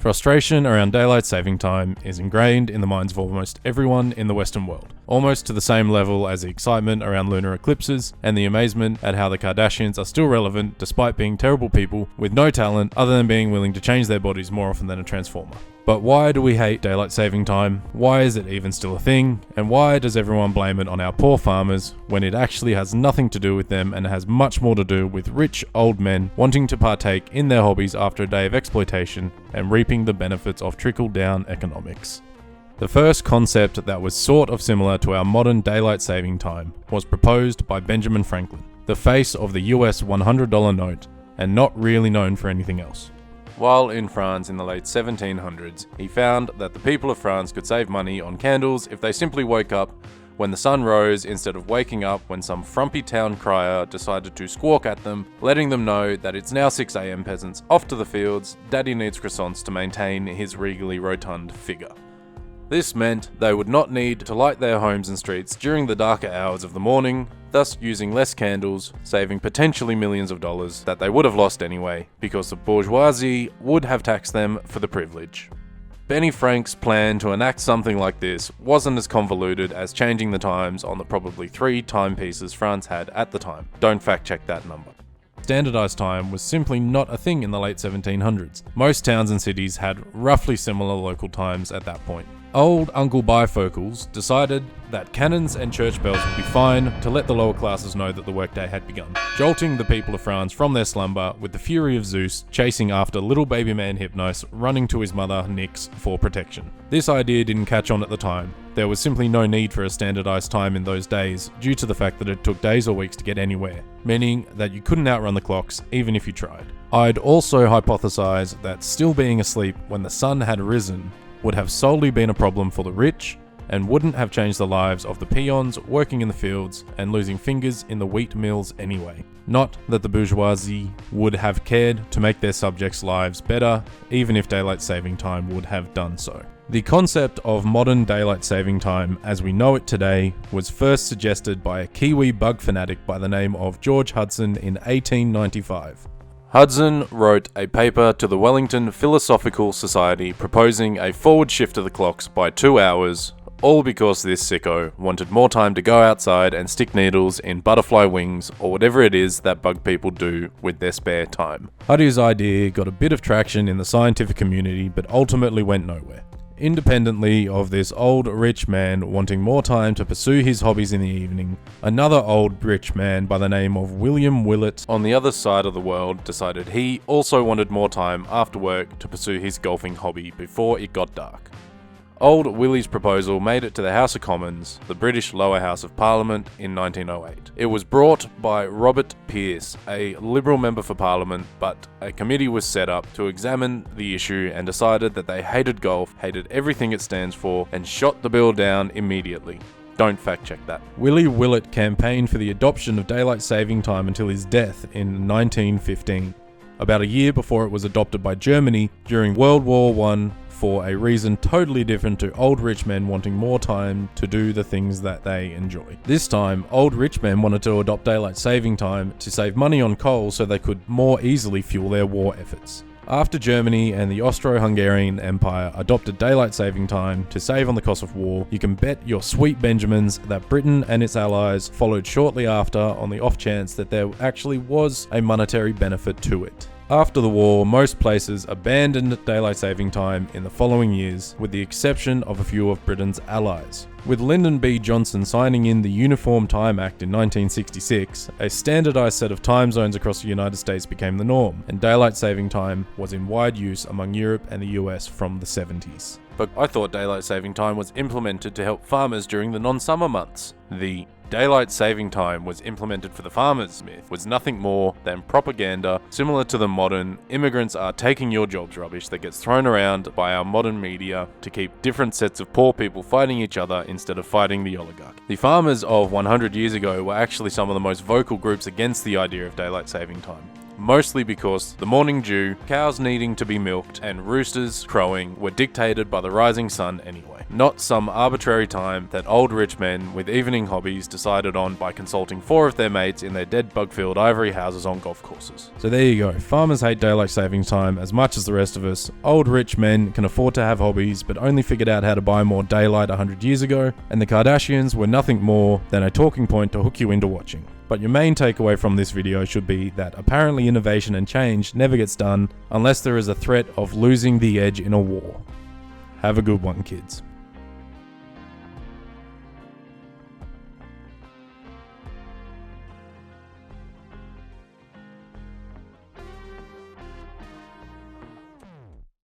Frustration around daylight saving time is ingrained in the minds of almost everyone in the Western world, almost to the same level as the excitement around lunar eclipses and the amazement at how the Kardashians are still relevant despite being terrible people with no talent other than being willing to change their bodies more often than a transformer. But why do we hate daylight saving time? Why is it even still a thing? And why does everyone blame it on our poor farmers when it actually has nothing to do with them and has much more to do with rich old men wanting to partake in their hobbies after a day of exploitation and reaping the benefits of trickle-down economics? The first concept that was sort of similar to our modern daylight saving time was proposed by Benjamin Franklin, the face of the US $100 note, and not really known for anything else. While in France in the late 1700s, he found that the people of France could save money on candles if they simply woke up when the sun rose instead of waking up when some frumpy town crier decided to squawk at them, letting them know that it's now 6 a.m. peasants, off to the fields, daddy needs croissants to maintain his regally rotund figure. This meant they would not need to light their homes and streets during the darker hours of the morning, thus using less candles, saving potentially millions of dollars that they would have lost anyway, because the bourgeoisie would have taxed them for the privilege. Benny Frank's plan to enact something like this wasn't as convoluted as changing the times on the probably 3 timepieces France had at the time. Don't fact check that number. Standardized time was simply not a thing in the late 1700s. Most towns and cities had roughly similar local times at that point. Old Uncle Bifocals decided that cannons and church bells would be fine to let the lower classes know that the workday had begun, jolting the people of France from their slumber with the fury of Zeus chasing after little baby man Hypnos running to his mother Nyx for protection. This idea didn't catch on at the time. There was simply no need for a standardized time in those days due to the fact that it took days or weeks to get anywhere, meaning that you couldn't outrun the clocks even if you tried. I'd also hypothesize that still being asleep when the sun had risen would have solely been a problem for the rich and wouldn't have changed the lives of the peons working in the fields and losing fingers in the wheat mills anyway. Not that the bourgeoisie would have cared to make their subjects' lives better, even if daylight saving time would have done so. The concept of modern daylight saving time as we know it today was first suggested by a Kiwi bug fanatic by the name of George Hudson in 1895. Hudson wrote a paper to the Wellington Philosophical Society proposing a forward shift of the clocks by 2 hours, all because this sicko wanted more time to go outside and stick needles in butterfly wings or whatever it is that bug people do with their spare time. Huddy's idea got a bit of traction in the scientific community but ultimately went nowhere. Independently of this old rich man wanting more time to pursue his hobbies in the evening, another old rich man by the name of William Willett on the other side of the world decided he also wanted more time after work to pursue his golfing hobby before it got dark. Old Willie's proposal made it to the House of Commons, the British lower house of Parliament, in 1908. It was brought by Robert Pearce, a Liberal member for Parliament, but a committee was set up to examine the issue and decided that they hated golf, hated everything it stands for, and shot the bill down immediately. Don't fact check that. Willie Willett campaigned for the adoption of daylight saving time until his death in 1915, about a year before it was adopted by Germany during World War I, for a reason totally different to old rich men wanting more time to do the things that they enjoy. This time, old rich men wanted to adopt daylight saving time to save money on coal so they could more easily fuel their war efforts. After Germany and the Austro-Hungarian Empire adopted daylight saving time to save on the cost of war, you can bet your sweet Benjamins that Britain and its allies followed shortly after on the off chance that there actually was a monetary benefit to it. After the war, most places abandoned daylight saving time in the following years, with the exception of a few of Britain's allies. With Lyndon B. Johnson signing in the Uniform Time Act in 1966, a standardized set of time zones across the United States became the norm, and daylight saving time was in wide use among Europe and the US from the 70s. But I thought daylight saving time was implemented to help farmers during the non-summer months. The daylight saving time was implemented for the farmers myth was nothing more than propaganda similar to the modern immigrants are taking your jobs rubbish that gets thrown around by our modern media to keep different sets of poor people fighting each other instead of fighting the oligarch. The farmers of 100 years ago were actually some of the most vocal groups against the idea of daylight saving time. mostly because the morning dew, cows needing to be milked, and roosters crowing were dictated by the rising sun anyway, not some arbitrary time that old rich men with evening hobbies decided on by consulting 4 of their mates in their dead bug-filled ivory houses on golf courses. So there you go, farmers hate daylight saving time as much as the rest of us. Old rich men can afford to have hobbies but only figured out how to buy more daylight 100 years ago, and the Kardashians were nothing more than a talking point to hook you into watching. But your main takeaway from this video should be that apparently innovation and change never gets done unless there is a threat of losing the edge in a war. Have a good one, kids.